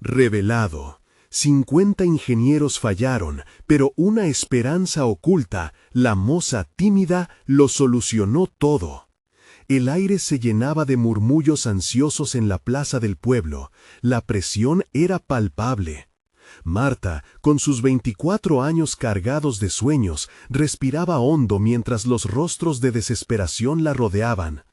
Revelado. 50 ingenieros fallaron, pero una esperanza oculta, la moza tímida, lo solucionó todo. El aire se llenaba de murmullos ansiosos en la plaza del pueblo. La presión era palpable. Marta, con sus 24 años cargados de sueños, respiraba hondo mientras los rostros de desesperación la rodeaban.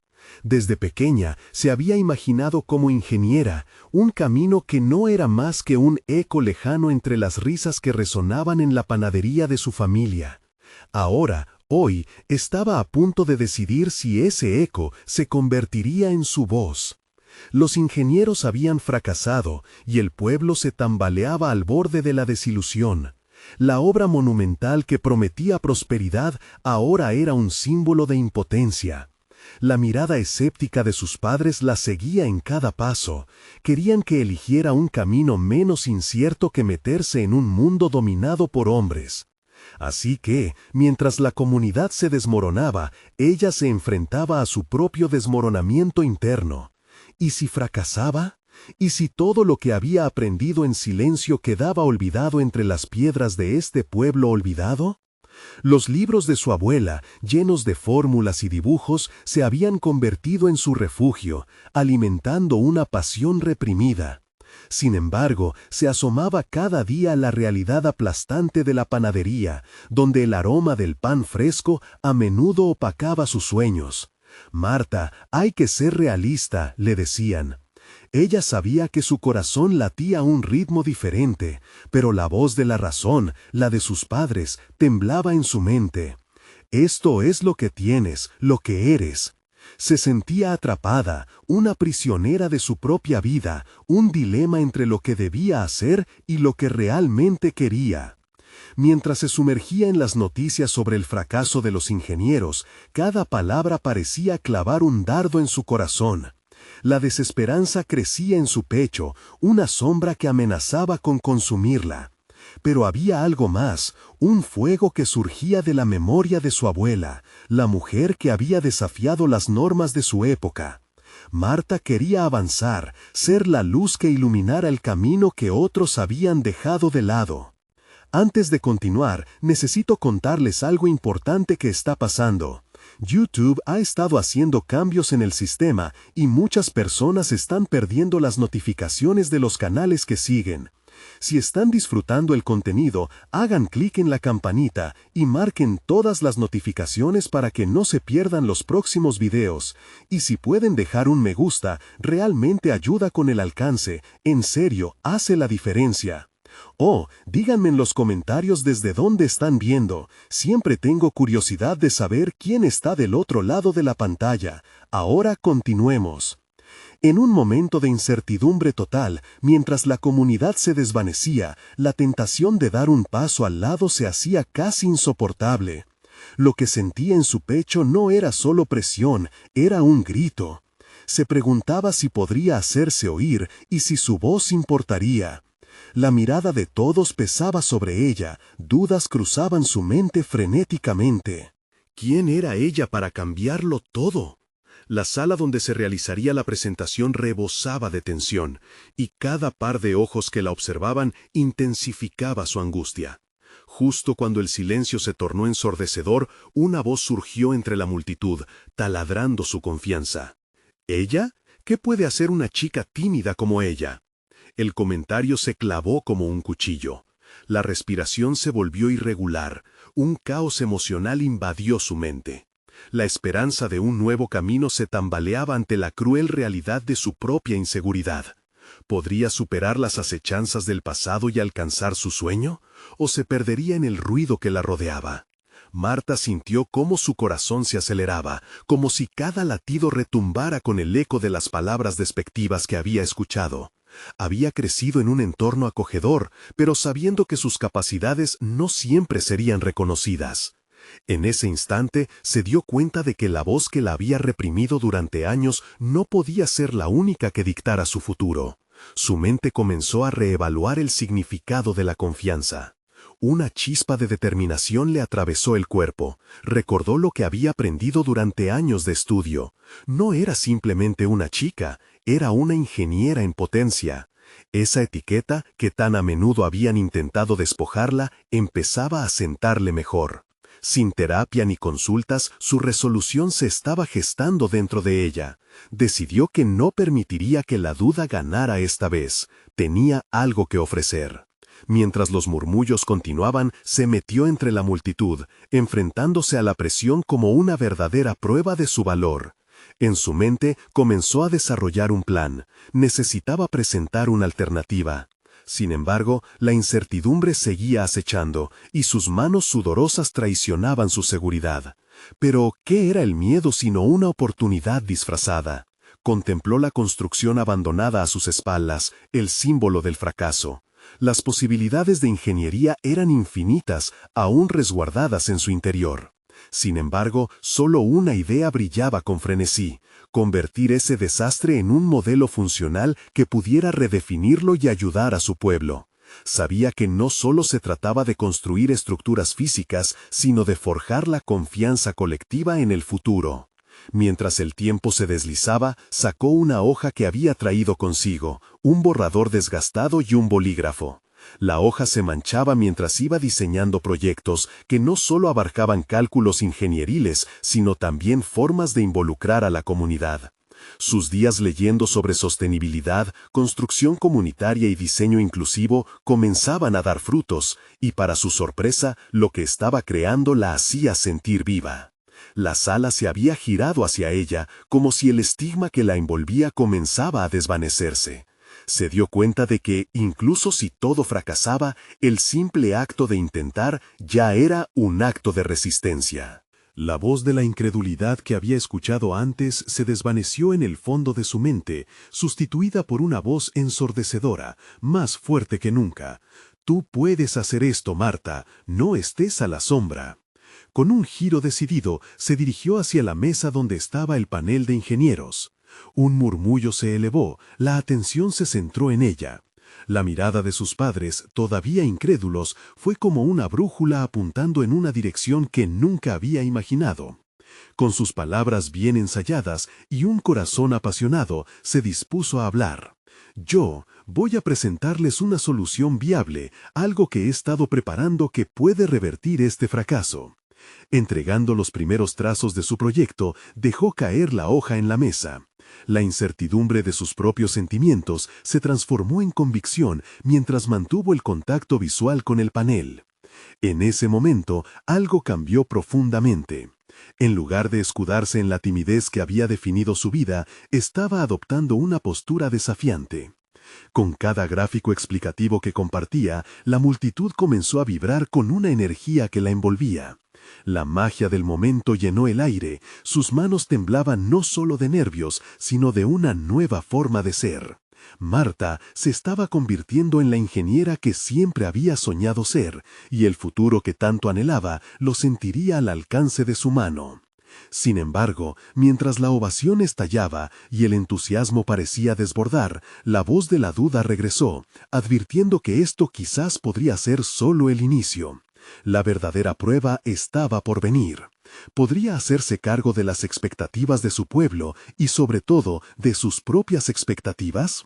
Desde pequeña se había imaginado como ingeniera, un camino que no era más que un eco lejano entre las risas que resonaban en la panadería de su familia. Ahora, hoy, estaba a punto de decidir si ese eco se convertiría en su voz. Los ingenieros habían fracasado y el pueblo se tambaleaba al borde de la desilusión. La obra monumental que prometía prosperidad ahora era un símbolo de impotencia. La mirada escéptica de sus padres la seguía en cada paso. Querían que eligiera un camino menos incierto que meterse en un mundo dominado por hombres. Así que, mientras la comunidad se desmoronaba, ella se enfrentaba a su propio desmoronamiento interno. ¿Y si fracasaba? ¿Y si todo lo que había aprendido en silencio quedaba olvidado entre las piedras de este pueblo olvidado? Los libros de su abuela, llenos de fórmulas y dibujos, se habían convertido en su refugio, alimentando una pasión reprimida. Sin embargo, se asomaba cada día la realidad aplastante de la panadería, donde el aroma del pan fresco a menudo opacaba sus sueños. «Marta, hay que ser realista», le decían. Ella sabía que su corazón latía a un ritmo diferente, pero la voz de la razón, la de sus padres, temblaba en su mente. «Esto es lo que tienes, lo que eres». Se sentía atrapada, una prisionera de su propia vida, un dilema entre lo que debía hacer y lo que realmente quería. Mientras se sumergía en las noticias sobre el fracaso de los ingenieros, cada palabra parecía clavar un dardo en su corazón. La desesperanza crecía en su pecho, una sombra que amenazaba con consumirla. Pero había algo más, un fuego que surgía de la memoria de su abuela, la mujer que había desafiado las normas de su época. Marta quería avanzar, ser la luz que iluminara el camino que otros habían dejado de lado. Antes de continuar, necesito contarles algo importante que está pasando. YouTube ha estado haciendo cambios en el sistema y muchas personas están perdiendo las notificaciones de los canales que siguen. Si están disfrutando el contenido, hagan clic en la campanita y marquen todas las notificaciones para que no se pierdan los próximos videos. Y si pueden dejar un me gusta, realmente ayuda con el alcance. En serio, hace la diferencia. Oh, díganme en los comentarios desde dónde están viendo. Siempre tengo curiosidad de saber quién está del otro lado de la pantalla. Ahora continuemos. En un momento de incertidumbre total, mientras la comunidad se desvanecía, la tentación de dar un paso al lado se hacía casi insoportable. Lo que sentía en su pecho no era solo presión, era un grito. Se preguntaba si podría hacerse oír y si su voz importaría. La mirada de todos pesaba sobre ella, dudas cruzaban su mente frenéticamente. ¿Quién era ella para cambiarlo todo? La sala donde se realizaría la presentación rebosaba de tensión, y cada par de ojos que la observaban intensificaba su angustia. Justo cuando el silencio se tornó ensordecedor, una voz surgió entre la multitud, taladrando su confianza. ¿Ella? ¿Qué puede hacer una chica tímida como ella? El comentario se clavó como un cuchillo. La respiración se volvió irregular, un caos emocional invadió su mente. La esperanza de un nuevo camino se tambaleaba ante la cruel realidad de su propia inseguridad. ¿Podría superar las acechanzas del pasado y alcanzar su sueño? ¿O se perdería en el ruido que la rodeaba? Marta sintió cómo su corazón se aceleraba, como si cada latido retumbara con el eco de las palabras despectivas que había escuchado. Había crecido en un entorno acogedor, pero sabiendo que sus capacidades no siempre serían reconocidas. En ese instante se dio cuenta de que la voz que la había reprimido durante años no podía ser la única que dictara su futuro. Su mente comenzó a reevaluar el significado de la confianza. Una chispa de determinación le atravesó el cuerpo. Recordó lo que había aprendido durante años de estudio. No era simplemente una chica, era una ingeniera en potencia. Esa etiqueta, que tan a menudo habían intentado despojarla, empezaba a sentarle mejor. Sin terapia ni consultas, su resolución se estaba gestando dentro de ella. Decidió que no permitiría que la duda ganara esta vez. Tenía algo que ofrecer. Mientras los murmullos continuaban, se metió entre la multitud, enfrentándose a la presión como una verdadera prueba de su valor. En su mente comenzó a desarrollar un plan. Necesitaba presentar una alternativa. Sin embargo, la incertidumbre seguía acechando, y sus manos sudorosas traicionaban su seguridad. Pero, ¿qué era el miedo sino una oportunidad disfrazada? Contempló la construcción abandonada a sus espaldas, el símbolo del fracaso. Las posibilidades de ingeniería eran infinitas, aún resguardadas en su interior. Sin embargo, solo una idea brillaba con frenesí: convertir ese desastre en un modelo funcional que pudiera redefinirlo y ayudar a su pueblo. Sabía que no solo se trataba de construir estructuras físicas, sino de forjar la confianza colectiva en el futuro. Mientras el tiempo se deslizaba, sacó una hoja que había traído consigo, un borrador desgastado y un bolígrafo. La hoja se manchaba mientras iba diseñando proyectos que no solo abarcaban cálculos ingenieriles, sino también formas de involucrar a la comunidad. Sus días leyendo sobre sostenibilidad, construcción comunitaria y diseño inclusivo comenzaban a dar frutos, y para su sorpresa, lo que estaba creando la hacía sentir viva. La sala se había girado hacia ella, como si el estigma que la envolvía comenzaba a desvanecerse. Se dio cuenta de que, incluso si todo fracasaba, el simple acto de intentar ya era un acto de resistencia. La voz de la incredulidad que había escuchado antes se desvaneció en el fondo de su mente, sustituida por una voz ensordecedora, más fuerte que nunca. «Tú puedes hacer esto, Marta, no estés a la sombra». Con un giro decidido, se dirigió hacia la mesa donde estaba el panel de ingenieros. Un murmullo se elevó, la atención se centró en ella. La mirada de sus padres, todavía incrédulos, fue como una brújula apuntando en una dirección que nunca había imaginado. Con sus palabras bien ensayadas y un corazón apasionado, se dispuso a hablar. «Yo voy a presentarles una solución viable, algo que he estado preparando que puede revertir este fracaso». Entregando los primeros trazos de su proyecto, dejó caer la hoja en la mesa. La incertidumbre de sus propios sentimientos se transformó en convicción mientras mantuvo el contacto visual con el panel. En ese momento, algo cambió profundamente. En lugar de escudarse en la timidez que había definido su vida, estaba adoptando una postura desafiante. Con cada gráfico explicativo que compartía, la multitud comenzó a vibrar con una energía que la envolvía. La magia del momento llenó el aire, sus manos temblaban no solo de nervios, sino de una nueva forma de ser. Marta se estaba convirtiendo en la ingeniera que siempre había soñado ser, y el futuro que tanto anhelaba lo sentiría al alcance de su mano. Sin embargo, mientras la ovación estallaba y el entusiasmo parecía desbordar, la voz de la duda regresó, advirtiendo que esto quizás podría ser solo el inicio. La verdadera prueba estaba por venir. ¿Podría hacerse cargo de las expectativas de su pueblo y, sobre todo, de sus propias expectativas?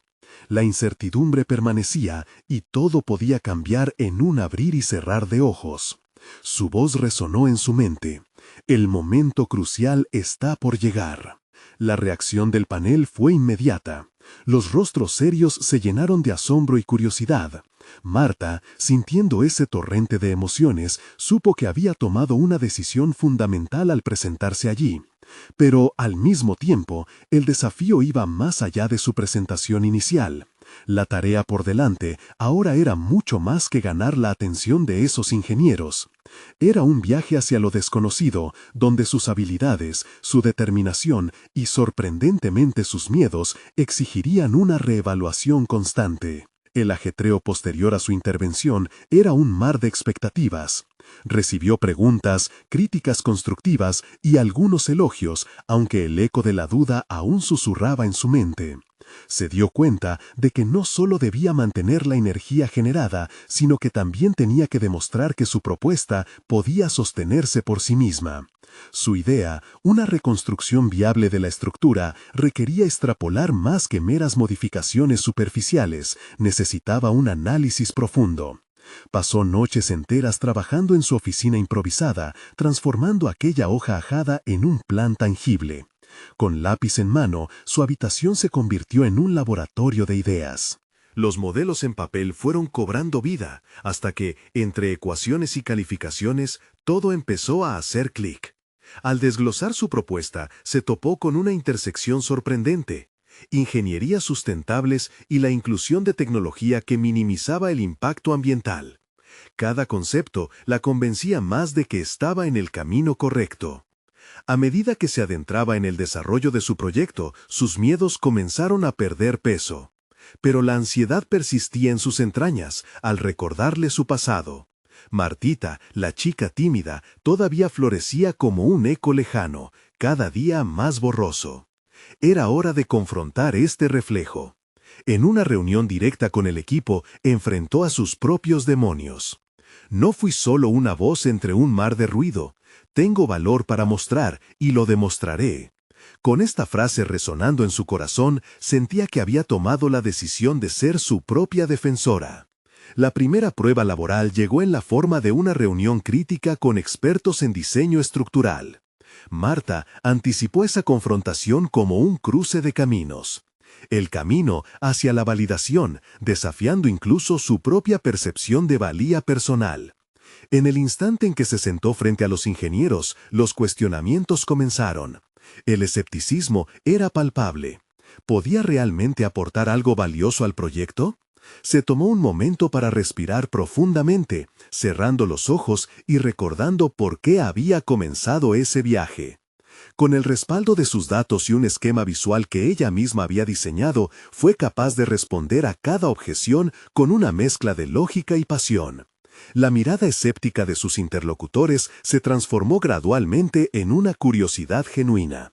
La incertidumbre permanecía y todo podía cambiar en un abrir y cerrar de ojos. Su voz resonó en su mente. El momento crucial está por llegar. La reacción del panel fue inmediata. Los rostros serios se llenaron de asombro y curiosidad. Marta, sintiendo ese torrente de emociones, supo que había tomado una decisión fundamental al presentarse allí. Pero, al mismo tiempo, el desafío iba más allá de su presentación inicial. La tarea por delante ahora era mucho más que ganar la atención de esos ingenieros. Era un viaje hacia lo desconocido, donde sus habilidades, su determinación y, sorprendentemente, sus miedos exigirían una reevaluación constante. El ajetreo posterior a su intervención era un mar de expectativas. Recibió preguntas, críticas constructivas y algunos elogios, aunque el eco de la duda aún susurraba en su mente. Se dio cuenta de que no solo debía mantener la energía generada, sino que también tenía que demostrar que su propuesta podía sostenerse por sí misma. Su idea, una reconstrucción viable de la estructura, requería extrapolar más que meras modificaciones superficiales, necesitaba un análisis profundo. Pasó noches enteras trabajando en su oficina improvisada, transformando aquella hoja ajada en un plan tangible. Con lápiz en mano, su habitación se convirtió en un laboratorio de ideas. Los modelos en papel fueron cobrando vida, hasta que, entre ecuaciones y calificaciones, todo empezó a hacer clic. Al desglosar su propuesta, se topó con una intersección sorprendente: ingenierías sustentables y la inclusión de tecnología que minimizaba el impacto ambiental. Cada concepto la convencía más de que estaba en el camino correcto. A medida que se adentraba en el desarrollo de su proyecto, sus miedos comenzaron a perder peso. Pero la ansiedad persistía en sus entrañas al recordarle su pasado. Martita, la chica tímida, todavía florecía como un eco lejano, cada día más borroso. Era hora de confrontar este reflejo. En una reunión directa con el equipo, enfrentó a sus propios demonios. No fui solo una voz entre un mar de ruido. Tengo valor para mostrar, y lo demostraré. Con esta frase resonando en su corazón, sentía que había tomado la decisión de ser su propia defensora. La primera prueba laboral llegó en la forma de una reunión crítica con expertos en diseño estructural. Marta anticipó esa confrontación como un cruce de caminos. El camino hacia la validación, desafiando incluso su propia percepción de valía personal. En el instante en que se sentó frente a los ingenieros, los cuestionamientos comenzaron. El escepticismo era palpable. ¿Podía realmente aportar algo valioso al proyecto? Se tomó un momento para respirar profundamente, cerrando los ojos y recordando por qué había comenzado ese viaje. Con el respaldo de sus datos y un esquema visual que ella misma había diseñado, fue capaz de responder a cada objeción con una mezcla de lógica y pasión. La mirada escéptica de sus interlocutores se transformó gradualmente en una curiosidad genuina.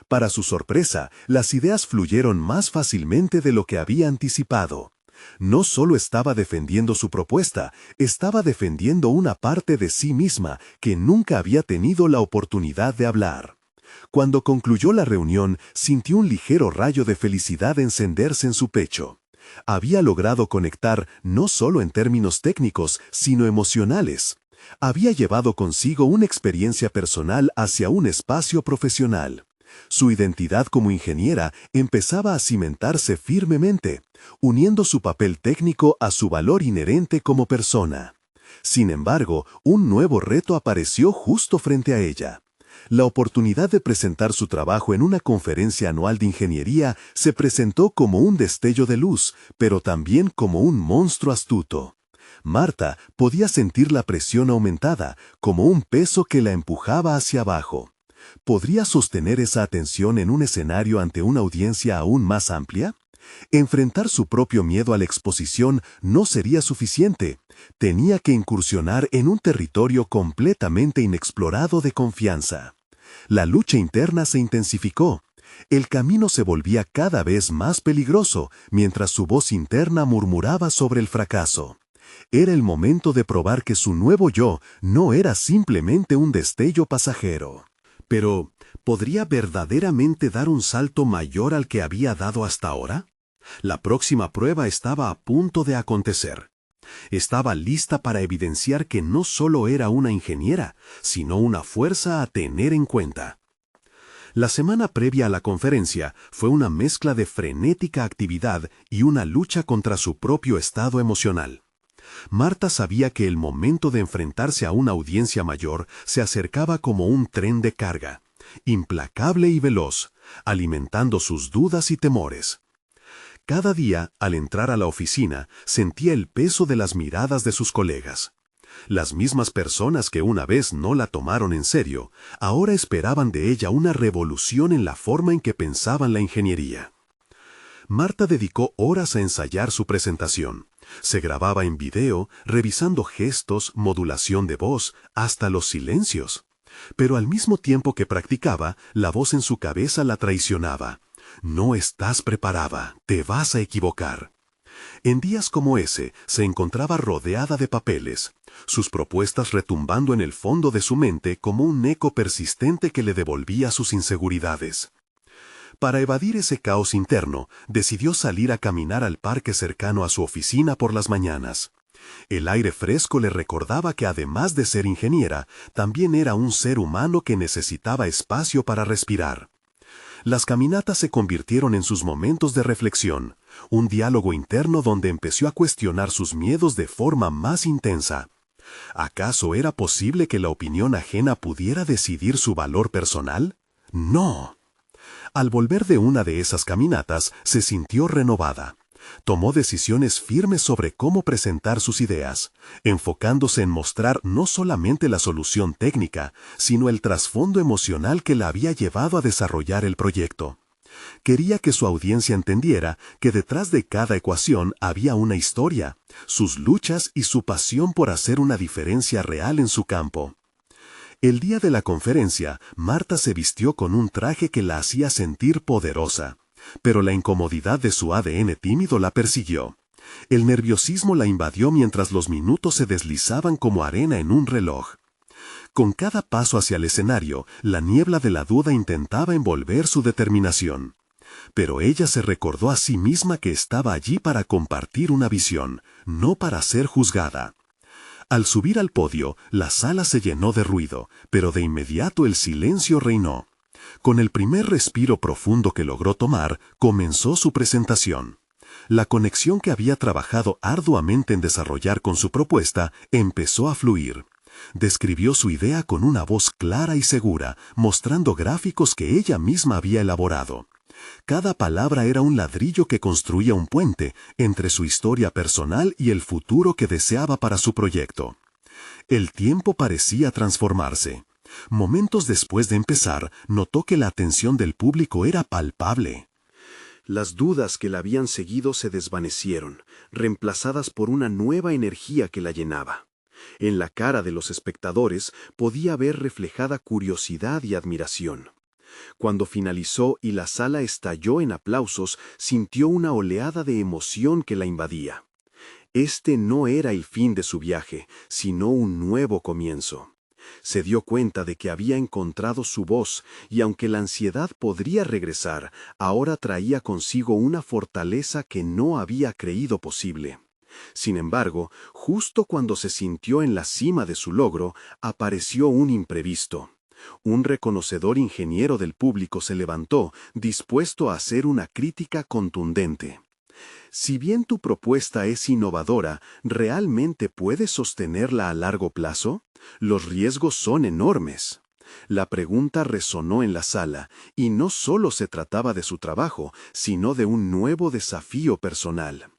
Para su sorpresa, las ideas fluyeron más fácilmente de lo que había anticipado. No solo estaba defendiendo su propuesta, estaba defendiendo una parte de sí misma que nunca había tenido la oportunidad de hablar. Cuando concluyó la reunión, sintió un ligero rayo de felicidad encenderse en su pecho. Había logrado conectar no solo en términos técnicos, sino emocionales. Había llevado consigo una experiencia personal hacia un espacio profesional. Su identidad como ingeniera empezaba a cimentarse firmemente, uniendo su papel técnico a su valor inherente como persona. Sin embargo, un nuevo reto apareció justo frente a ella. La oportunidad de presentar su trabajo en una conferencia anual de ingeniería se presentó como un destello de luz, pero también como un monstruo astuto. Marta podía sentir la presión aumentada, como un peso que la empujaba hacia abajo. ¿Podría sostener esa atención en un escenario ante una audiencia aún más amplia? Enfrentar su propio miedo a la exposición no sería suficiente. Tenía que incursionar en un territorio completamente inexplorado de confianza. La lucha interna se intensificó. El camino se volvía cada vez más peligroso, mientras su voz interna murmuraba sobre el fracaso. Era el momento de probar que su nuevo yo no era simplemente un destello pasajero. Pero, ¿podría verdaderamente dar un salto mayor al que había dado hasta ahora? La próxima prueba estaba a punto de acontecer. Estaba lista para evidenciar que no solo era una ingeniera, sino una fuerza a tener en cuenta. La semana previa a la conferencia fue una mezcla de frenética actividad y una lucha contra su propio estado emocional. Marta sabía que el momento de enfrentarse a una audiencia mayor se acercaba como un tren de carga, implacable y veloz, alimentando sus dudas y temores. Cada día, al entrar a la oficina, sentía el peso de las miradas de sus colegas. Las mismas personas que una vez no la tomaron en serio, ahora esperaban de ella una revolución en la forma en que pensaban la ingeniería. Marta dedicó horas a ensayar su presentación. Se grababa en video, revisando gestos, modulación de voz, hasta los silencios. Pero al mismo tiempo que practicaba, la voz en su cabeza la traicionaba. No estás preparada, te vas a equivocar. En días como ese, se encontraba rodeada de papeles, sus propuestas retumbando en el fondo de su mente como un eco persistente que le devolvía sus inseguridades. Para evadir ese caos interno, decidió salir a caminar al parque cercano a su oficina por las mañanas. El aire fresco le recordaba que además de ser ingeniera, también era un ser humano que necesitaba espacio para respirar. Las caminatas se convirtieron en sus momentos de reflexión, un diálogo interno donde empezó a cuestionar sus miedos de forma más intensa. ¿Acaso era posible que la opinión ajena pudiera decidir su valor personal? No. Al volver de una de esas caminatas, se sintió renovada. Tomó decisiones firmes sobre cómo presentar sus ideas, enfocándose en mostrar no solamente la solución técnica, sino el trasfondo emocional que la había llevado a desarrollar el proyecto. Quería que su audiencia entendiera que detrás de cada ecuación había una historia, sus luchas y su pasión por hacer una diferencia real en su campo. El día de la conferencia, Marta se vistió con un traje que la hacía sentir poderosa. Pero la incomodidad de su ADN tímido la persiguió. El nerviosismo la invadió mientras los minutos se deslizaban como arena en un reloj. Con cada paso hacia el escenario, la niebla de la duda intentaba envolver su determinación. Pero ella se recordó a sí misma que estaba allí para compartir una visión, no para ser juzgada. Al subir al podio, la sala se llenó de ruido, pero de inmediato el silencio reinó. Con el primer respiro profundo que logró tomar, comenzó su presentación. La conexión que había trabajado arduamente en desarrollar con su propuesta empezó a fluir. Describió su idea con una voz clara y segura, mostrando gráficos que ella misma había elaborado. Cada palabra era un ladrillo que construía un puente entre su historia personal y el futuro que deseaba para su proyecto. El tiempo parecía transformarse. Momentos después de empezar, notó que la atención del público era palpable. Las dudas que la habían seguido se desvanecieron, reemplazadas por una nueva energía que la llenaba. En la cara de los espectadores podía ver reflejada curiosidad y admiración. Cuando finalizó y la sala estalló en aplausos, sintió una oleada de emoción que la invadía. Este no era el fin de su viaje, sino un nuevo comienzo. Se dio cuenta de que había encontrado su voz y aunque la ansiedad podría regresar, ahora traía consigo una fortaleza que no había creído posible. Sin embargo, justo cuando se sintió en la cima de su logro, apareció un imprevisto. Un reconocedor ingeniero del público se levantó, dispuesto a hacer una crítica contundente. Si bien tu propuesta es innovadora, ¿realmente puedes sostenerla a largo plazo? Los riesgos son enormes. La pregunta resonó en la sala, y no solo se trataba de su trabajo, sino de un nuevo desafío personal.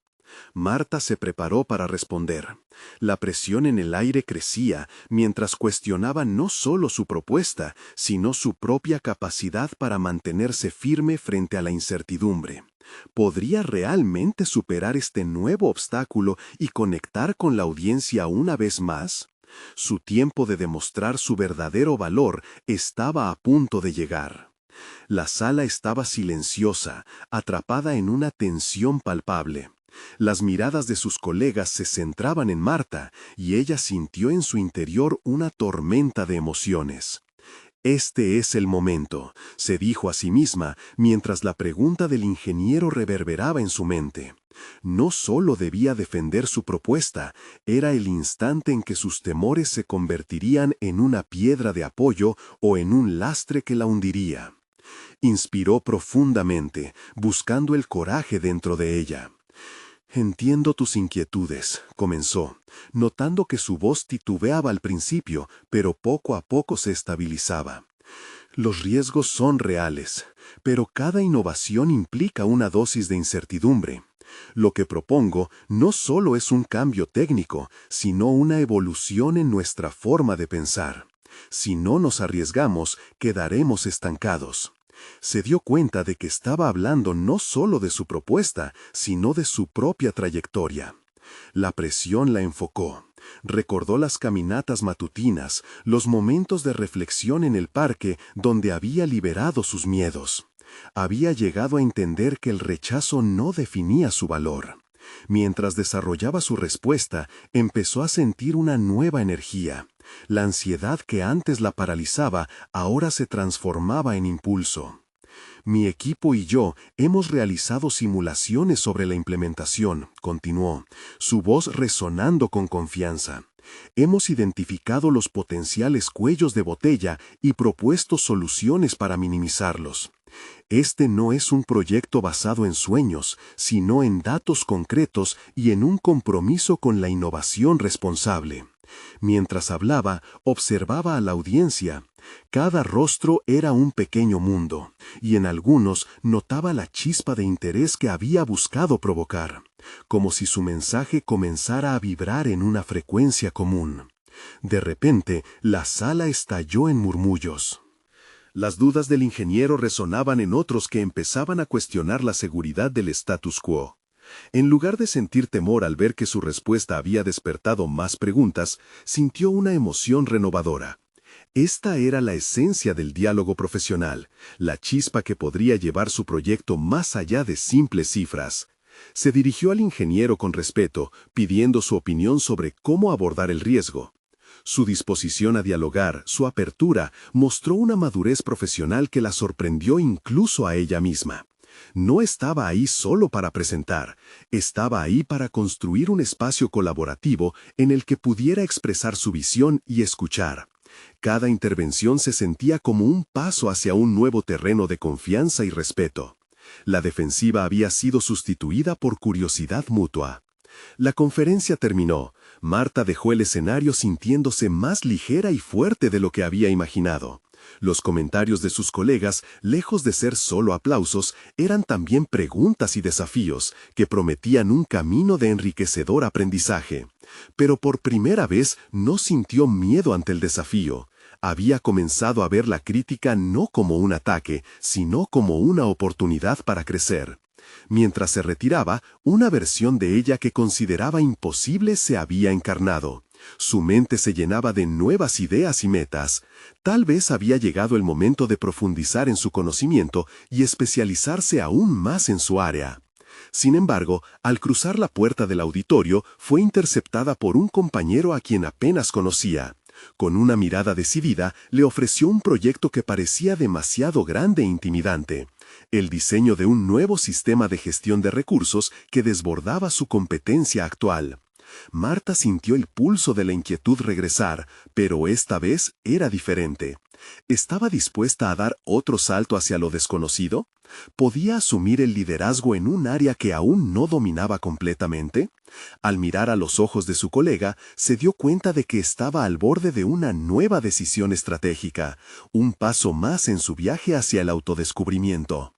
Marta se preparó para responder. La presión en el aire crecía mientras cuestionaba no solo su propuesta, sino su propia capacidad para mantenerse firme frente a la incertidumbre. ¿Podría realmente superar este nuevo obstáculo y conectar con la audiencia una vez más? Su tiempo de demostrar su verdadero valor estaba a punto de llegar. La sala estaba silenciosa, atrapada en una tensión palpable. Las miradas de sus colegas se centraban en Marta y ella sintió en su interior una tormenta de emociones. Este es el momento, se dijo a sí misma mientras la pregunta del ingeniero reverberaba en su mente. No solo debía defender su propuesta, era el instante en que sus temores se convertirían en una piedra de apoyo o en un lastre que la hundiría. Inspiró profundamente, buscando el coraje dentro de ella. «Entiendo tus inquietudes», comenzó, notando que su voz titubeaba al principio, pero poco a poco se estabilizaba. «Los riesgos son reales, pero cada innovación implica una dosis de incertidumbre. Lo que propongo no solo es un cambio técnico, sino una evolución en nuestra forma de pensar. Si no nos arriesgamos, quedaremos estancados». Se dio cuenta de que estaba hablando no solo de su propuesta, sino de su propia trayectoria. La presión la enfocó. Recordó las caminatas matutinas, los momentos de reflexión en el parque donde había liberado sus miedos. Había llegado a entender que el rechazo no definía su valor. Mientras desarrollaba su respuesta, empezó a sentir una nueva energía. La ansiedad que antes la paralizaba ahora se transformaba en impulso. Mi equipo y yo hemos realizado simulaciones sobre la implementación, continuó, su voz resonando con confianza. Hemos identificado los potenciales cuellos de botella y propuesto soluciones para minimizarlos. Este no es un proyecto basado en sueños, sino en datos concretos y en un compromiso con la innovación responsable. Mientras hablaba, observaba a la audiencia. Cada rostro era un pequeño mundo, y en algunos notaba la chispa de interés que había buscado provocar, como si su mensaje comenzara a vibrar en una frecuencia común. De repente, la sala estalló en murmullos. Las dudas del ingeniero resonaban en otros que empezaban a cuestionar la seguridad del status quo. En lugar de sentir temor al ver que su respuesta había despertado más preguntas, sintió una emoción renovadora. Esta era la esencia del diálogo profesional, la chispa que podría llevar su proyecto más allá de simples cifras. Se dirigió al ingeniero con respeto, pidiendo su opinión sobre cómo abordar el riesgo. Su disposición a dialogar, su apertura, mostró una madurez profesional que la sorprendió incluso a ella misma. No estaba ahí solo para presentar, estaba ahí para construir un espacio colaborativo en el que pudiera expresar su visión y escuchar. Cada intervención se sentía como un paso hacia un nuevo terreno de confianza y respeto. La defensiva había sido sustituida por curiosidad mutua. La conferencia terminó. Marta dejó el escenario sintiéndose más ligera y fuerte de lo que había imaginado. Los comentarios de sus colegas, lejos de ser solo aplausos, eran también preguntas y desafíos que prometían un camino de enriquecedor aprendizaje. Pero por primera vez no sintió miedo ante el desafío. Había comenzado a ver la crítica no como un ataque, sino como una oportunidad para crecer. Mientras se retiraba, una versión de ella que consideraba imposible se había encarnado. Su mente se llenaba de nuevas ideas y metas. Tal vez había llegado el momento de profundizar en su conocimiento y especializarse aún más en su área. Sin embargo, al cruzar la puerta del auditorio, fue interceptada por un compañero a quien apenas conocía. Con una mirada decidida, le ofreció un proyecto que parecía demasiado grande e intimidante. El diseño de un nuevo sistema de gestión de recursos que desbordaba su competencia actual. Marta sintió el pulso de la inquietud regresar, pero esta vez era diferente. ¿Estaba dispuesta a dar otro salto hacia lo desconocido? ¿Podía asumir el liderazgo en un área que aún no dominaba completamente? Al mirar a los ojos de su colega, se dio cuenta de que estaba al borde de una nueva decisión estratégica, un paso más en su viaje hacia el autodescubrimiento.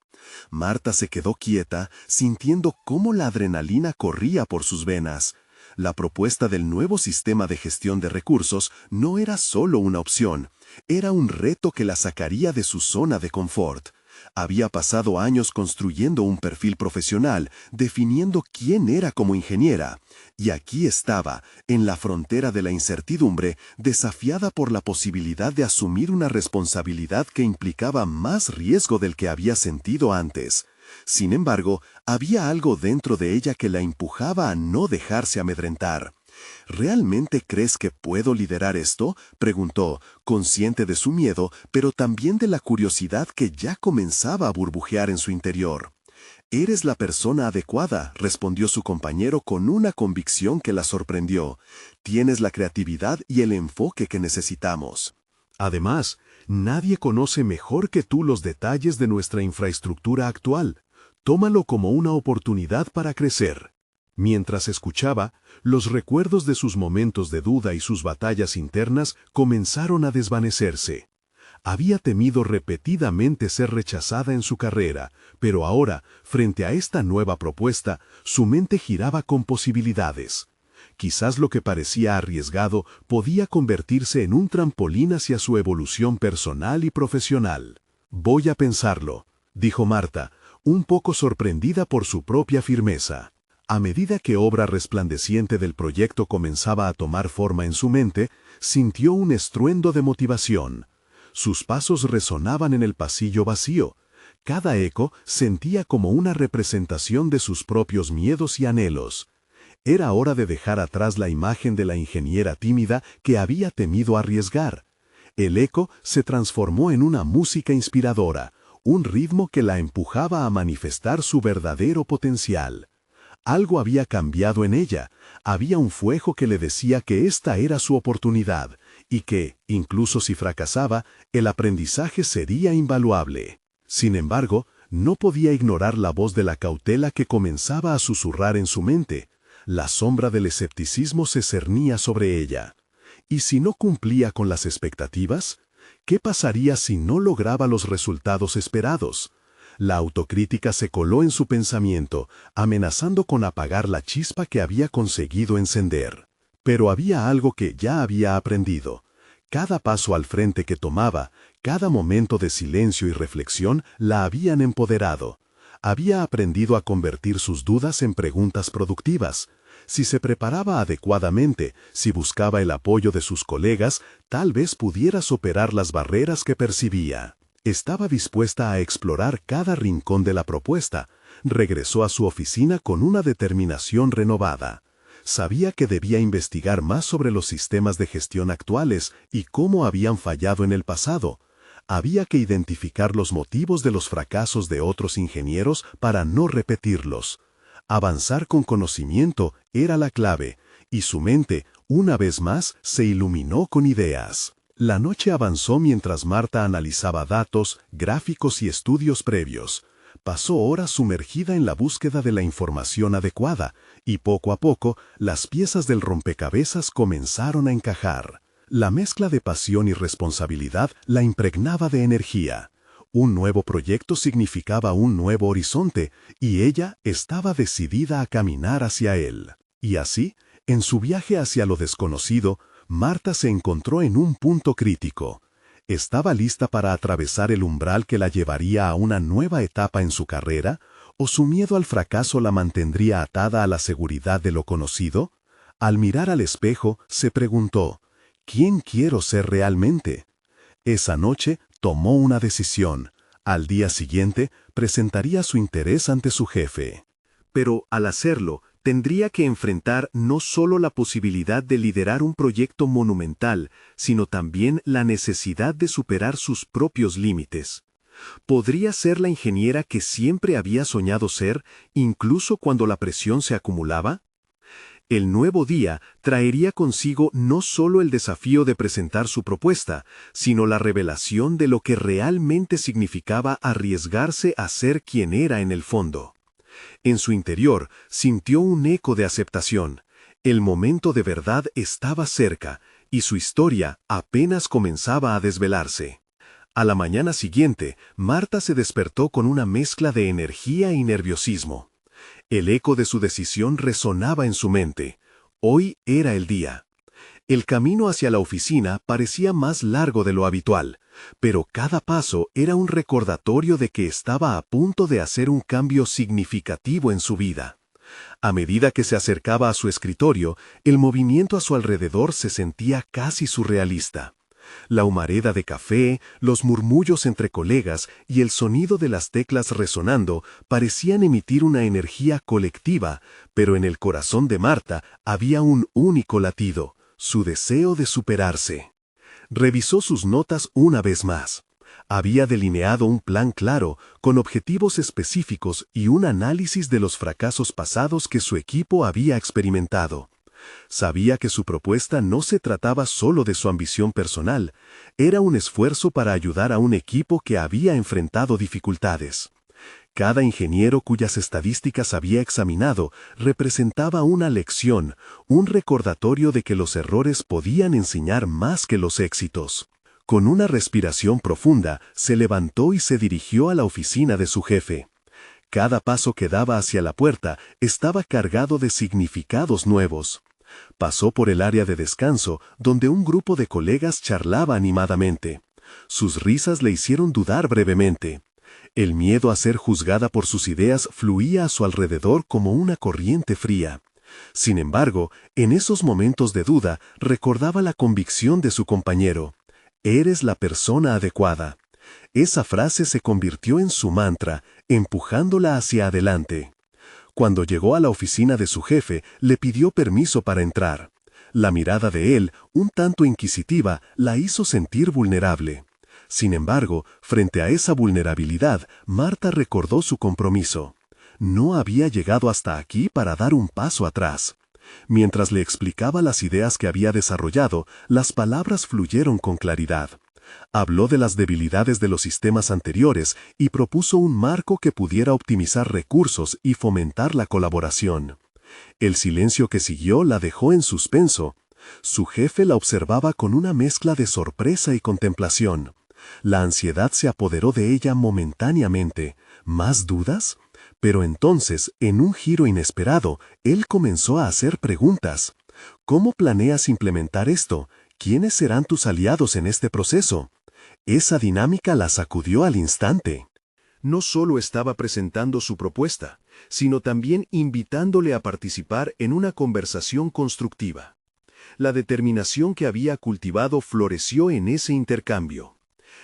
Marta se quedó quieta, sintiendo cómo la adrenalina corría por sus venas. La propuesta del nuevo sistema de gestión de recursos no era solo una opción, era un reto que la sacaría de su zona de confort. Había pasado años construyendo un perfil profesional, definiendo quién era como ingeniera, y aquí estaba, en la frontera de la incertidumbre, desafiada por la posibilidad de asumir una responsabilidad que implicaba más riesgo del que había sentido antes. Sin embargo, había algo dentro de ella que la empujaba a no dejarse amedrentar. ¿Realmente crees que puedo liderar esto?, preguntó, consciente de su miedo, pero también de la curiosidad que ya comenzaba a burbujear en su interior. «Eres la persona adecuada», respondió su compañero con una convicción que la sorprendió. «Tienes la creatividad y el enfoque que necesitamos. Además, nadie conoce mejor que tú los detalles de nuestra infraestructura actual. Tómalo como una oportunidad para crecer». Mientras escuchaba, los recuerdos de sus momentos de duda y sus batallas internas comenzaron a desvanecerse. Había temido repetidamente ser rechazada en su carrera, pero ahora, frente a esta nueva propuesta, su mente giraba con posibilidades. Quizás lo que parecía arriesgado podía convertirse en un trampolín hacia su evolución personal y profesional. «Voy a pensarlo», dijo Marta, un poco sorprendida por su propia firmeza. A medida que obra resplandeciente del proyecto comenzaba a tomar forma en su mente, sintió un estruendo de motivación. Sus pasos resonaban en el pasillo vacío. Cada eco sentía como una representación de sus propios miedos y anhelos. Era hora de dejar atrás la imagen de la ingeniera tímida que había temido arriesgar. El eco se transformó en una música inspiradora, un ritmo que la empujaba a manifestar su verdadero potencial. Algo había cambiado en ella, había un fuego que le decía que esta era su oportunidad, y que, incluso si fracasaba, el aprendizaje sería invaluable. Sin embargo, no podía ignorar la voz de la cautela que comenzaba a susurrar en su mente. La sombra del escepticismo se cernía sobre ella. ¿Y si no cumplía con las expectativas? ¿Qué pasaría si no lograba los resultados esperados? La autocrítica se coló en su pensamiento, amenazando con apagar la chispa que había conseguido encender. Pero había algo que ya había aprendido. Cada paso al frente que tomaba, cada momento de silencio y reflexión la habían empoderado. Había aprendido a convertir sus dudas en preguntas productivas. Si se preparaba adecuadamente, si buscaba el apoyo de sus colegas, tal vez pudiera superar las barreras que percibía. Estaba dispuesta a explorar cada rincón de la propuesta. Regresó a su oficina con una determinación renovada. Sabía que debía investigar más sobre los sistemas de gestión actuales y cómo habían fallado en el pasado. Había que identificar los motivos de los fracasos de otros ingenieros para no repetirlos. Avanzar con conocimiento era la clave, y su mente, una vez más, se iluminó con ideas. La noche avanzó mientras Marta analizaba datos, gráficos y estudios previos. Pasó horas sumergida en la búsqueda de la información adecuada, y poco a poco, las piezas del rompecabezas comenzaron a encajar. La mezcla de pasión y responsabilidad la impregnaba de energía. Un nuevo proyecto significaba un nuevo horizonte, y ella estaba decidida a caminar hacia él. Y así, en su viaje hacia lo desconocido, Marta se encontró en un punto crítico. ¿Estaba lista para atravesar el umbral que la llevaría a una nueva etapa en su carrera? ¿O su miedo al fracaso la mantendría atada a la seguridad de lo conocido? Al mirar al espejo, se preguntó, ¿quién quiero ser realmente? Esa noche tomó una decisión. Al día siguiente, presentaría su interés ante su jefe. Pero, al hacerlo, tendría que enfrentar no solo la posibilidad de liderar un proyecto monumental, sino también la necesidad de superar sus propios límites. ¿Podría ser la ingeniera que siempre había soñado ser, incluso cuando la presión se acumulaba? El nuevo día traería consigo no solo el desafío de presentar su propuesta, sino la revelación de lo que realmente significaba arriesgarse a ser quien era en el fondo. En su interior sintió un eco de aceptación. El momento de verdad estaba cerca, y su historia apenas comenzaba a desvelarse. A la mañana siguiente, Marta se despertó con una mezcla de energía y nerviosismo. El eco de su decisión resonaba en su mente. Hoy era el día. El camino hacia la oficina parecía más largo de lo habitual, pero cada paso era un recordatorio de que estaba a punto de hacer un cambio significativo en su vida. A medida que se acercaba a su escritorio, el movimiento a su alrededor se sentía casi surrealista. La humareda de café, los murmullos entre colegas y el sonido de las teclas resonando parecían emitir una energía colectiva, pero en el corazón de Marta había un único latido, su deseo de superarse. Revisó sus notas una vez más. Había delineado un plan claro, con objetivos específicos y un análisis de los fracasos pasados que su equipo había experimentado. Sabía que su propuesta no se trataba solo de su ambición personal, era un esfuerzo para ayudar a un equipo que había enfrentado dificultades. Cada ingeniero cuyas estadísticas había examinado representaba una lección, un recordatorio de que los errores podían enseñar más que los éxitos. Con una respiración profunda, se levantó y se dirigió a la oficina de su jefe. Cada paso que daba hacia la puerta estaba cargado de significados nuevos. Pasó por el área de descanso, donde un grupo de colegas charlaba animadamente. Sus risas le hicieron dudar brevemente. El miedo a ser juzgada por sus ideas fluía a su alrededor como una corriente fría. Sin embargo, en esos momentos de duda, recordaba la convicción de su compañero. Eres la persona adecuada. Esa frase se convirtió en su mantra, empujándola hacia adelante. Cuando llegó a la oficina de su jefe, le pidió permiso para entrar. La mirada de él, un tanto inquisitiva, la hizo sentir vulnerable. Sin embargo, frente a esa vulnerabilidad, Marta recordó su compromiso. No había llegado hasta aquí para dar un paso atrás. Mientras le explicaba las ideas que había desarrollado, las palabras fluyeron con claridad. Habló de las debilidades de los sistemas anteriores y propuso un marco que pudiera optimizar recursos y fomentar la colaboración. El silencio que siguió la dejó en suspenso. Su jefe la observaba con una mezcla de sorpresa y contemplación. La ansiedad se apoderó de ella momentáneamente. ¿Más dudas? Pero entonces, en un giro inesperado, él comenzó a hacer preguntas. ¿Cómo planeas implementar esto? ¿Quiénes serán tus aliados en este proceso? Esa dinámica la sacudió al instante. No solo estaba presentando su propuesta, sino también invitándole a participar en una conversación constructiva. La determinación que había cultivado floreció en ese intercambio.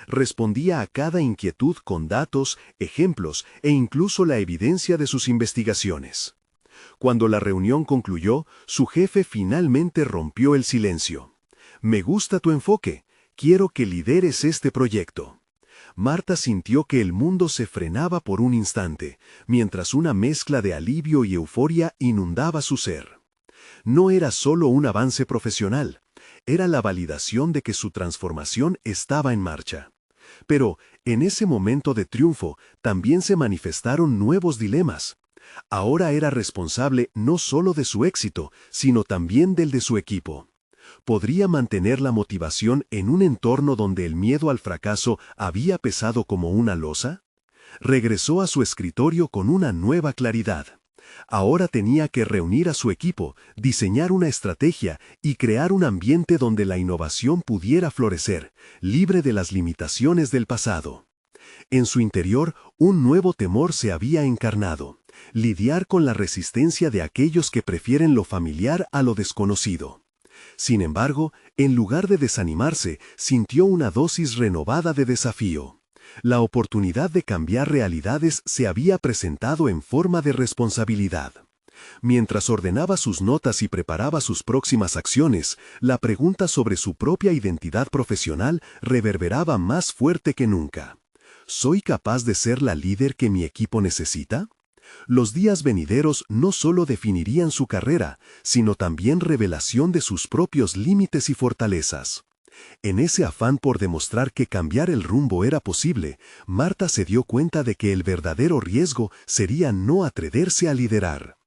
Respondía a cada inquietud con datos, ejemplos e incluso la evidencia de sus investigaciones. Cuando la reunión concluyó, su jefe finalmente rompió el silencio. «Me gusta tu enfoque. Quiero que lideres este proyecto». Marta sintió que el mundo se frenaba por un instante, mientras una mezcla de alivio y euforia inundaba su ser. No era solo un avance profesional, era la validación de que su transformación estaba en marcha. Pero, en ese momento de triunfo, también se manifestaron nuevos dilemas. Ahora era responsable no solo de su éxito, sino también del de su equipo. ¿Podría mantener la motivación en un entorno donde el miedo al fracaso había pesado como una losa? Regresó a su escritorio con una nueva claridad. Ahora tenía que reunir a su equipo, diseñar una estrategia y crear un ambiente donde la innovación pudiera florecer, libre de las limitaciones del pasado. En su interior, un nuevo temor se había encarnado: lidiar con la resistencia de aquellos que prefieren lo familiar a lo desconocido. Sin embargo, en lugar de desanimarse, sintió una dosis renovada de desafío. La oportunidad de cambiar realidades se había presentado en forma de responsabilidad. Mientras ordenaba sus notas y preparaba sus próximas acciones, la pregunta sobre su propia identidad profesional reverberaba más fuerte que nunca. ¿Soy capaz de ser la líder que mi equipo necesita? Los días venideros no solo definirían su carrera, sino también revelación de sus propios límites y fortalezas. En ese afán por demostrar que cambiar el rumbo era posible, Marta se dio cuenta de que el verdadero riesgo sería no atreverse a liderar.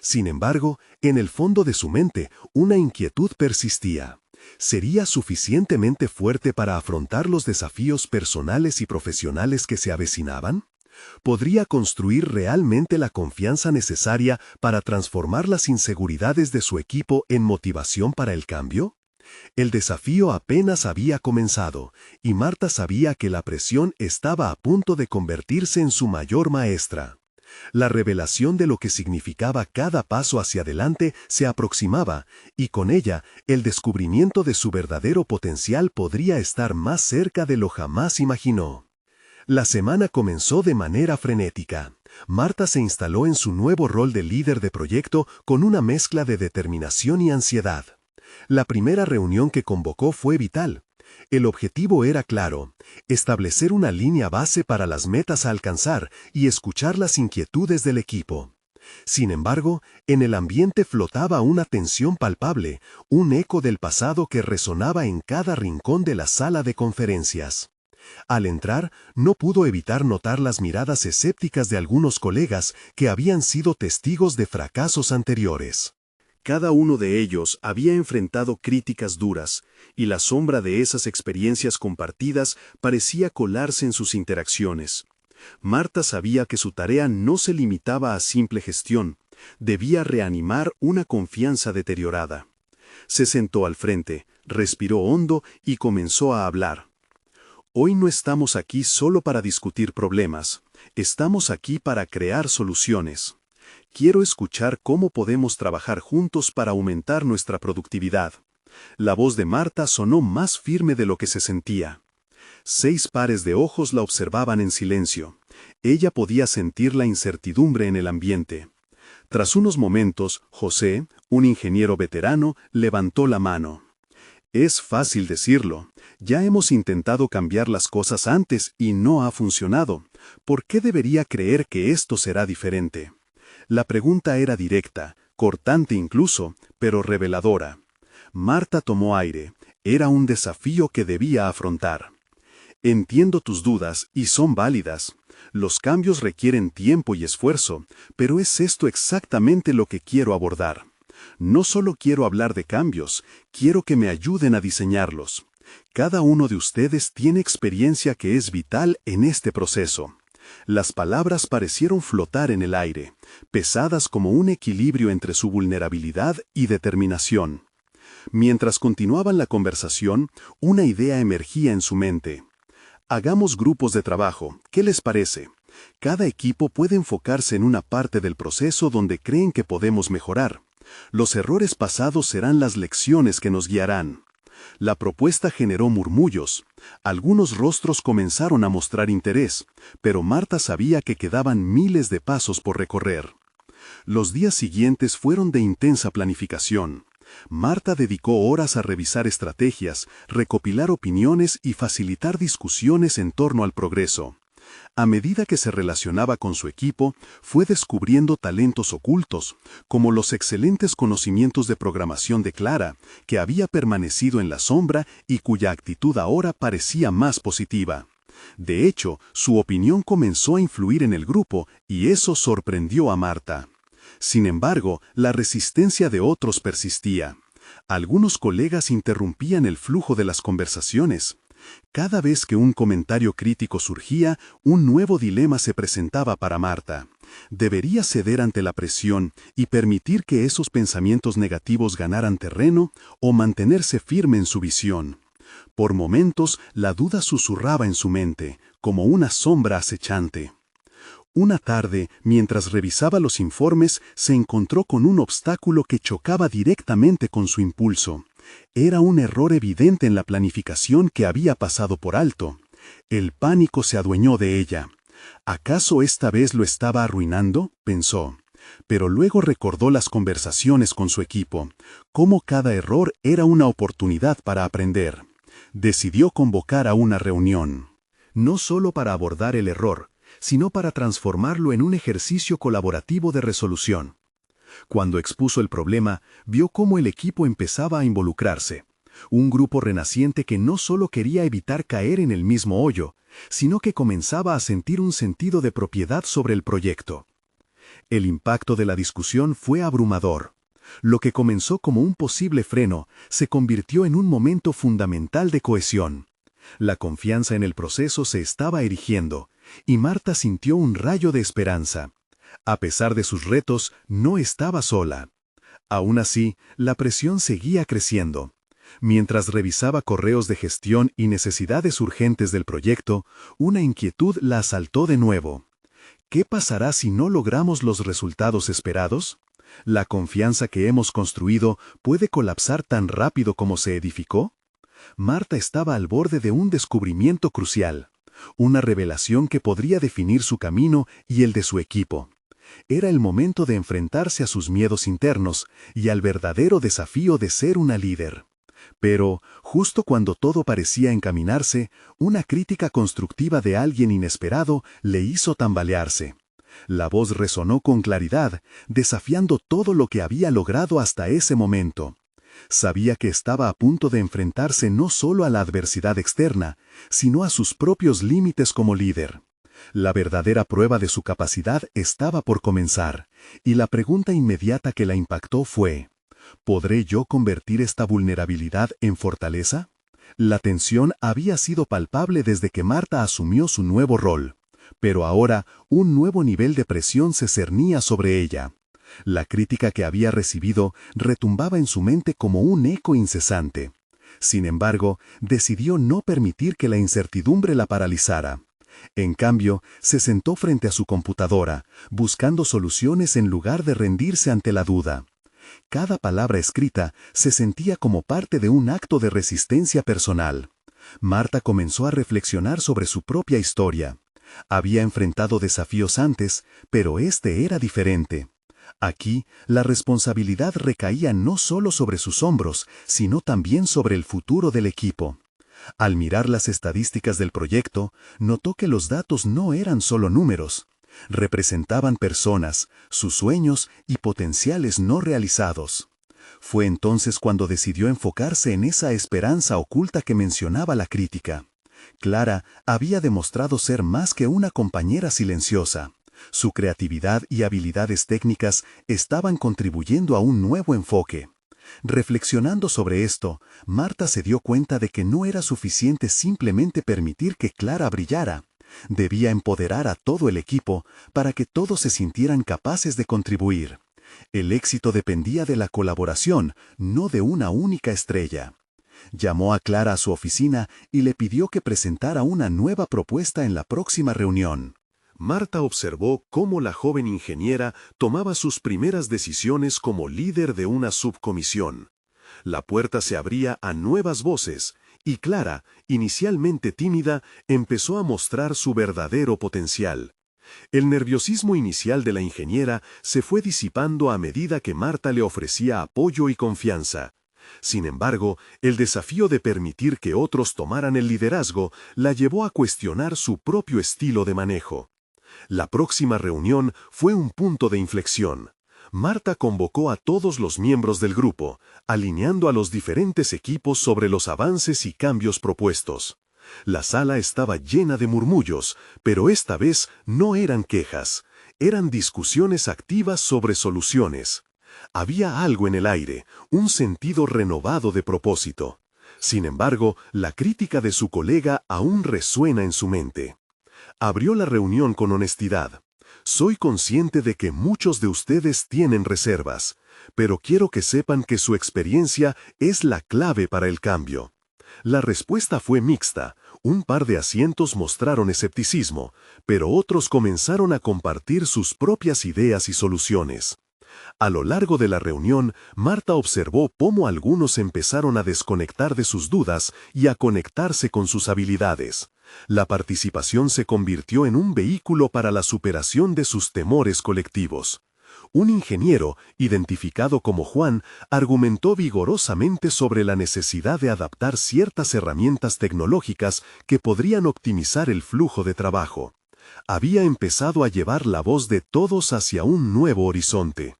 Sin embargo, en el fondo de su mente, una inquietud persistía. ¿Sería suficientemente fuerte para afrontar los desafíos personales y profesionales que se avecinaban? ¿Podría construir realmente la confianza necesaria para transformar las inseguridades de su equipo en motivación para el cambio? El desafío apenas había comenzado, y Marta sabía que la presión estaba a punto de convertirse en su mayor maestra. La revelación de lo que significaba cada paso hacia adelante se aproximaba, y con ella, el descubrimiento de su verdadero potencial podría estar más cerca de lo jamás imaginó. La semana comenzó de manera frenética. Marta se instaló en su nuevo rol de líder de proyecto con una mezcla de determinación y ansiedad. La primera reunión que convocó fue vital. El objetivo era claro: establecer una línea base para las metas a alcanzar y escuchar las inquietudes del equipo. Sin embargo, en el ambiente flotaba una tensión palpable, un eco del pasado que resonaba en cada rincón de la sala de conferencias. Al entrar, no pudo evitar notar las miradas escépticas de algunos colegas que habían sido testigos de fracasos anteriores. Cada uno de ellos había enfrentado críticas duras, y la sombra de esas experiencias compartidas parecía colarse en sus interacciones. Marta sabía que su tarea no se limitaba a simple gestión, debía reanimar una confianza deteriorada. Se sentó al frente, respiró hondo y comenzó a hablar. Hoy no estamos aquí solo para discutir problemas, estamos aquí para crear soluciones. Quiero escuchar cómo podemos trabajar juntos para aumentar nuestra productividad. La voz de Marta sonó más firme de lo que se sentía. 6 pares de ojos la observaban en silencio. Ella podía sentir la incertidumbre en el ambiente. Tras unos momentos, José, un ingeniero veterano, levantó la mano. Es fácil decirlo. Ya hemos intentado cambiar las cosas antes y no ha funcionado. ¿Por qué debería creer que esto será diferente? La pregunta era directa, cortante incluso, pero reveladora. Marta tomó aire. Era un desafío que debía afrontar. Entiendo tus dudas y son válidas. Los cambios requieren tiempo y esfuerzo, pero es esto exactamente lo que quiero abordar. No solo quiero hablar de cambios, quiero que me ayuden a diseñarlos. Cada uno de ustedes tiene experiencia que es vital en este proceso. Las palabras parecieron flotar en el aire, pesadas como un equilibrio entre su vulnerabilidad y determinación. Mientras continuaban la conversación, una idea emergía en su mente. Hagamos grupos de trabajo, ¿qué les parece? Cada equipo puede enfocarse en una parte del proceso donde creen que podemos mejorar. Los errores pasados serán las lecciones que nos guiarán. La propuesta generó murmullos. Algunos rostros comenzaron a mostrar interés, pero Marta sabía que quedaban miles de pasos por recorrer. Los días siguientes fueron de intensa planificación. Marta dedicó horas a revisar estrategias, recopilar opiniones y facilitar discusiones en torno al progreso. A medida que se relacionaba con su equipo, fue descubriendo talentos ocultos, como los excelentes conocimientos de programación de Clara, que había permanecido en la sombra y cuya actitud ahora parecía más positiva. De hecho, su opinión comenzó a influir en el grupo y eso sorprendió a Marta. Sin embargo, la resistencia de otros persistía. Algunos colegas interrumpían el flujo de las conversaciones. Cada vez que un comentario crítico surgía, un nuevo dilema se presentaba para Marta. ¿Debería ceder ante la presión y permitir que esos pensamientos negativos ganaran terreno o mantenerse firme en su visión? Por momentos, la duda susurraba en su mente, como una sombra acechante. Una tarde, mientras revisaba los informes, se encontró con un obstáculo que chocaba directamente con su impulso. Era un error evidente en la planificación que había pasado por alto. El pánico se adueñó de ella. ¿Acaso esta vez lo estaba arruinando?, pensó. Pero luego recordó las conversaciones con su equipo, cómo cada error era una oportunidad para aprender. Decidió convocar a una reunión. No solo para abordar el error, sino para transformarlo en un ejercicio colaborativo de resolución. Cuando expuso el problema, vio cómo el equipo empezaba a involucrarse. Un grupo renaciente que no solo quería evitar caer en el mismo hoyo, sino que comenzaba a sentir un sentido de propiedad sobre el proyecto. El impacto de la discusión fue abrumador. Lo que comenzó como un posible freno se convirtió en un momento fundamental de cohesión. La confianza en el proceso se estaba erigiendo, y Marta sintió un rayo de esperanza. A pesar de sus retos, no estaba sola. Aún así, la presión seguía creciendo. Mientras revisaba correos de gestión y necesidades urgentes del proyecto, una inquietud la asaltó de nuevo. ¿Qué pasará si no logramos los resultados esperados? ¿La confianza que hemos construido puede colapsar tan rápido como se edificó? Marta estaba al borde de un descubrimiento crucial, una revelación que podría definir su camino y el de su equipo. Era el momento de enfrentarse a sus miedos internos y al verdadero desafío de ser una líder. Pero, justo cuando todo parecía encaminarse, una crítica constructiva de alguien inesperado le hizo tambalearse. La voz resonó con claridad, desafiando todo lo que había logrado hasta ese momento. Sabía que estaba a punto de enfrentarse no solo a la adversidad externa, sino a sus propios límites como líder. La verdadera prueba de su capacidad estaba por comenzar, y la pregunta inmediata que la impactó fue: ¿podré yo convertir esta vulnerabilidad en fortaleza? La tensión había sido palpable desde que Marta asumió su nuevo rol, pero ahora un nuevo nivel de presión se cernía sobre ella. La crítica que había recibido retumbaba en su mente como un eco incesante. Sin embargo, decidió no permitir que la incertidumbre la paralizara. En cambio, se sentó frente a su computadora, buscando soluciones en lugar de rendirse ante la duda. Cada palabra escrita se sentía como parte de un acto de resistencia personal. Marta comenzó a reflexionar sobre su propia historia. Había enfrentado desafíos antes, pero este era diferente. Aquí, la responsabilidad recaía no solo sobre sus hombros, sino también sobre el futuro del equipo. Al mirar las estadísticas del proyecto, notó que los datos no eran solo números. Representaban personas, sus sueños y potenciales no realizados. Fue entonces cuando decidió enfocarse en esa esperanza oculta que mencionaba la crítica. Clara había demostrado ser más que una compañera silenciosa. Su creatividad y habilidades técnicas estaban contribuyendo a un nuevo enfoque. Reflexionando sobre esto, Marta se dio cuenta de que no era suficiente simplemente permitir que Clara brillara. Debía empoderar a todo el equipo para que todos se sintieran capaces de contribuir. El éxito dependía de la colaboración, no de una única estrella. Llamó a Clara a su oficina y le pidió que presentara una nueva propuesta en la próxima reunión. Marta observó cómo la joven ingeniera tomaba sus primeras decisiones como líder de una subcomisión. La puerta se abría a nuevas voces, y Clara, inicialmente tímida, empezó a mostrar su verdadero potencial. El nerviosismo inicial de la ingeniera se fue disipando a medida que Marta le ofrecía apoyo y confianza. Sin embargo, el desafío de permitir que otros tomaran el liderazgo la llevó a cuestionar su propio estilo de manejo. La próxima reunión fue un punto de inflexión. Marta convocó a todos los miembros del grupo, alineando a los diferentes equipos sobre los avances y cambios propuestos. La sala estaba llena de murmullos, pero esta vez no eran quejas, eran discusiones activas sobre soluciones. Había algo en el aire, un sentido renovado de propósito. Sin embargo, la crítica de su colega aún resuena en su mente. Abrió la reunión con honestidad. Soy consciente de que muchos de ustedes tienen reservas, pero quiero que sepan que su experiencia es la clave para el cambio. La respuesta fue mixta. Un par de asientos mostraron escepticismo, pero otros comenzaron a compartir sus propias ideas y soluciones. A lo largo de la reunión, Marta observó cómo algunos empezaron a desconectar de sus dudas y a conectarse con sus habilidades. La participación se convirtió en un vehículo para la superación de sus temores colectivos. Un ingeniero, identificado como Juan, argumentó vigorosamente sobre la necesidad de adaptar ciertas herramientas tecnológicas que podrían optimizar el flujo de trabajo. Había empezado a llevar la voz de todos hacia un nuevo horizonte.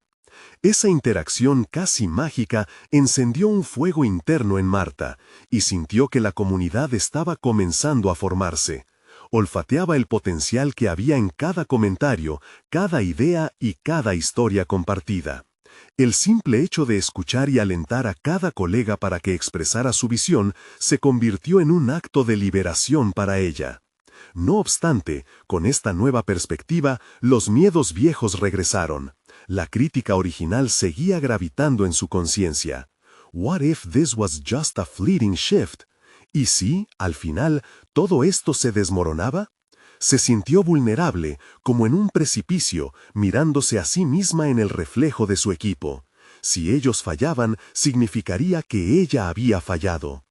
Esa interacción casi mágica encendió un fuego interno en Marta y sintió que la comunidad estaba comenzando a formarse. Olfateaba el potencial que había en cada comentario, cada idea y cada historia compartida. El simple hecho de escuchar y alentar a cada colega para que expresara su visión se convirtió en un acto de liberación para ella. No obstante, con esta nueva perspectiva, los miedos viejos regresaron. La crítica original seguía gravitando en su conciencia. What if this was just a fleeting shift? ¿Y si, al final, todo esto se desmoronaba? Se sintió vulnerable, como en un precipicio, mirándose a sí misma en el reflejo de su equipo. Si ellos fallaban, significaría que ella había fallado.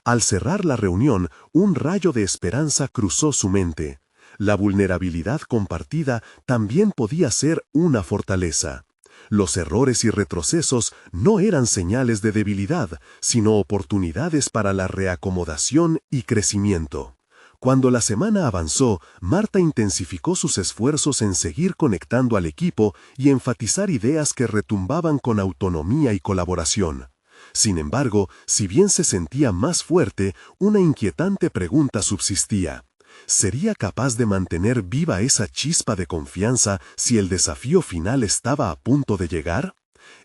Al cerrar la reunión, un rayo de esperanza cruzó su mente. La vulnerabilidad compartida también podía ser una fortaleza. Los errores y retrocesos no eran señales de debilidad, sino oportunidades para la reacomodación y crecimiento. Cuando la semana avanzó, Marta intensificó sus esfuerzos en seguir conectando al equipo y enfatizar ideas que retumbaban con autonomía y colaboración. Sin embargo, si bien se sentía más fuerte, una inquietante pregunta subsistía. ¿Sería capaz de mantener viva esa chispa de confianza si el desafío final estaba a punto de llegar?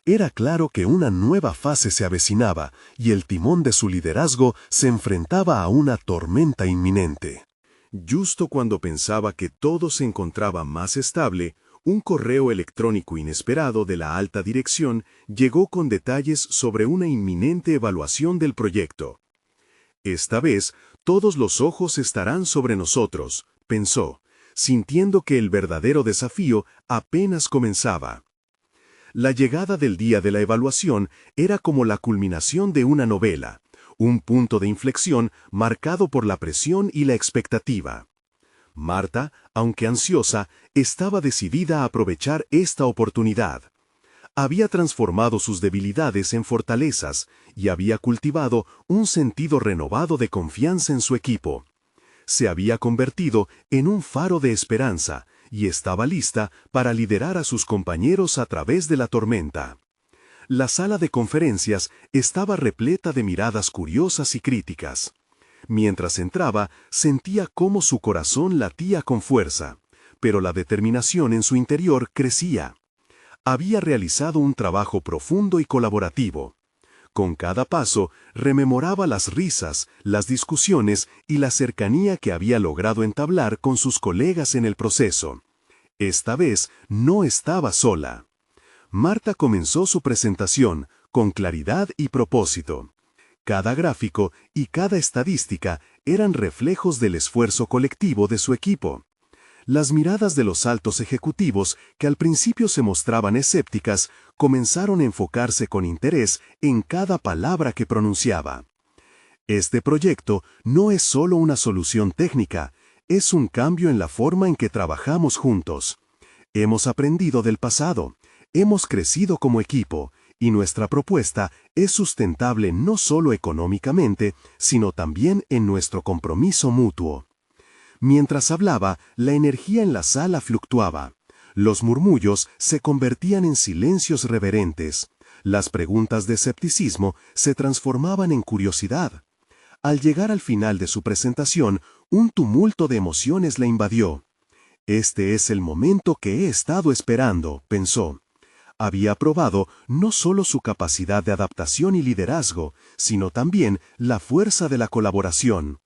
Era claro que una nueva fase se avecinaba y el timón de su liderazgo se enfrentaba a una tormenta inminente. Justo cuando pensaba que todo se encontraba más estable, un correo electrónico inesperado de la alta dirección llegó con detalles sobre una inminente evaluación del proyecto. Esta vez, todos los ojos estarán sobre nosotros, pensó, sintiendo que el verdadero desafío apenas comenzaba. La llegada del día de la evaluación era como la culminación de una novela, un punto de inflexión marcado por la presión y la expectativa. Marta, aunque ansiosa, estaba decidida a aprovechar esta oportunidad. Había transformado sus debilidades en fortalezas y había cultivado un sentido renovado de confianza en su equipo. Se había convertido en un faro de esperanza y estaba lista para liderar a sus compañeros a través de la tormenta. La sala de conferencias estaba repleta de miradas curiosas y críticas. Mientras entraba, sentía cómo su corazón latía con fuerza, pero la determinación en su interior crecía. Había realizado un trabajo profundo y colaborativo. Con cada paso, rememoraba las risas, las discusiones y la cercanía que había logrado entablar con sus colegas en el proceso. Esta vez no estaba sola. Marta comenzó su presentación con claridad y propósito. Cada gráfico y cada estadística eran reflejos del esfuerzo colectivo de su equipo. Las miradas de los altos ejecutivos, que al principio se mostraban escépticas, comenzaron a enfocarse con interés en cada palabra que pronunciaba. Este proyecto no es solo una solución técnica, es un cambio en la forma en que trabajamos juntos. Hemos aprendido del pasado, hemos crecido como equipo, y nuestra propuesta es sustentable no solo económicamente, sino también en nuestro compromiso mutuo. Mientras hablaba, la energía en la sala fluctuaba. Los murmullos se convertían en silencios reverentes. Las preguntas de escepticismo se transformaban en curiosidad. Al llegar al final de su presentación, un tumulto de emociones la invadió. Este es el momento que he estado esperando, pensó. Había probado no solo su capacidad de adaptación y liderazgo, sino también la fuerza de la colaboración.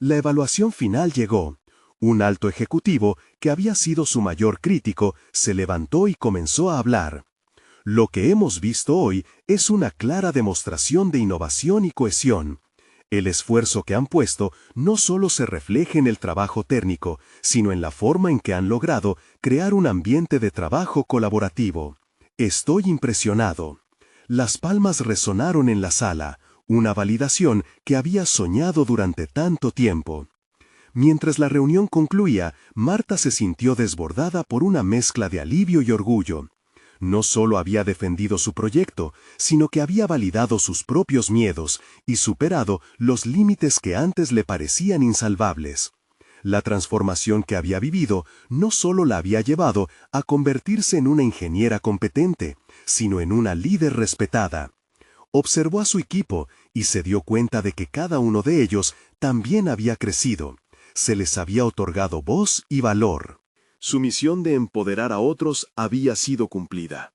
La evaluación final llegó. Un alto ejecutivo, que había sido su mayor crítico, se levantó y comenzó a hablar. Lo que hemos visto hoy es una clara demostración de innovación y cohesión. El esfuerzo que han puesto no solo se refleja en el trabajo técnico, sino en la forma en que han logrado crear un ambiente de trabajo colaborativo. Estoy impresionado. Las palmas resonaron en la sala, una validación que había soñado durante tanto tiempo. Mientras la reunión concluía, Marta se sintió desbordada por una mezcla de alivio y orgullo. No solo había defendido su proyecto, sino que había validado sus propios miedos y superado los límites que antes le parecían insalvables. La transformación que había vivido no solo la había llevado a convertirse en una ingeniera competente, sino en una líder respetada. Observó a su equipo y se dio cuenta de que cada uno de ellos también había crecido. Se les había otorgado voz y valor. Su misión de empoderar a otros había sido cumplida.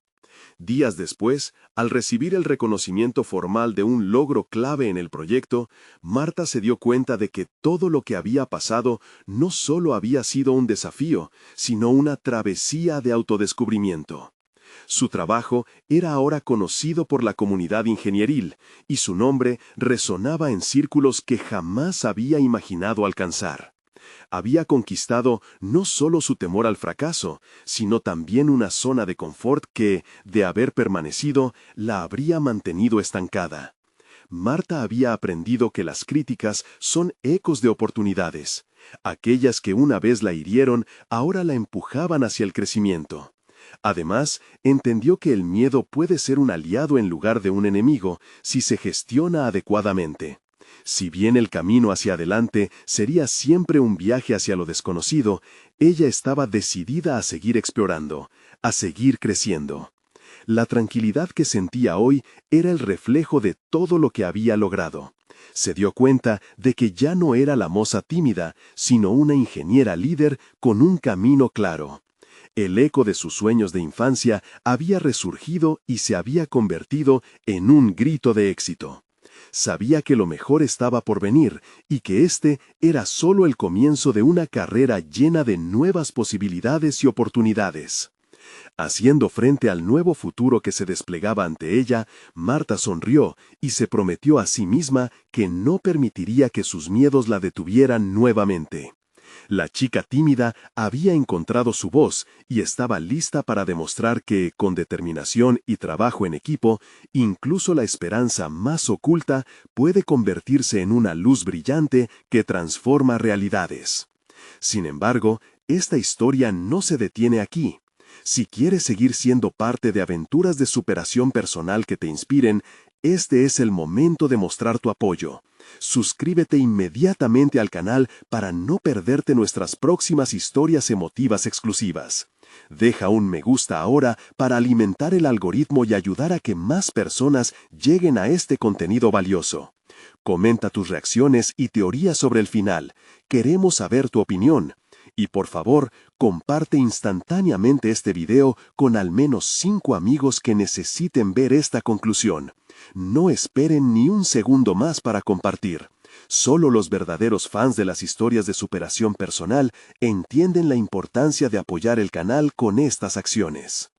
Días después, al recibir el reconocimiento formal de un logro clave en el proyecto, Marta se dio cuenta de que todo lo que había pasado no solo había sido un desafío, sino una travesía de autodescubrimiento. Su trabajo era ahora conocido por la comunidad ingenieril, y su nombre resonaba en círculos que jamás había imaginado alcanzar. Había conquistado no solo su temor al fracaso, sino también una zona de confort que, de haber permanecido, la habría mantenido estancada. Marta había aprendido que las críticas son ecos de oportunidades. Aquellas que una vez la hirieron, ahora la empujaban hacia el crecimiento. Además, entendió que el miedo puede ser un aliado en lugar de un enemigo si se gestiona adecuadamente. Si bien el camino hacia adelante sería siempre un viaje hacia lo desconocido, ella estaba decidida a seguir explorando, a seguir creciendo. La tranquilidad que sentía hoy era el reflejo de todo lo que había logrado. Se dio cuenta de que ya no era la moza tímida, sino una ingeniera líder con un camino claro. El eco de sus sueños de infancia había resurgido y se había convertido en un grito de éxito. Sabía que lo mejor estaba por venir y que este era solo el comienzo de una carrera llena de nuevas posibilidades y oportunidades. Haciendo frente al nuevo futuro que se desplegaba ante ella, Marta sonrió y se prometió a sí misma que no permitiría que sus miedos la detuvieran nuevamente. La chica tímida había encontrado su voz y estaba lista para demostrar que, con determinación y trabajo en equipo, incluso la esperanza más oculta puede convertirse en una luz brillante que transforma realidades. Sin embargo, esta historia no se detiene aquí. Si quieres seguir siendo parte de aventuras de superación personal que te inspiren, este es el momento de mostrar tu apoyo. Suscríbete inmediatamente al canal para no perderte nuestras próximas historias emotivas exclusivas. Deja un me gusta ahora para alimentar el algoritmo y ayudar a que más personas lleguen a este contenido valioso. Comenta tus reacciones y teorías sobre el final. Queremos saber tu opinión. Y por favor, comparte instantáneamente este video con al menos 5 amigos que necesiten ver esta conclusión. No esperen ni un segundo más para compartir. Solo los verdaderos fans de las historias de superación personal entienden la importancia de apoyar el canal con estas acciones.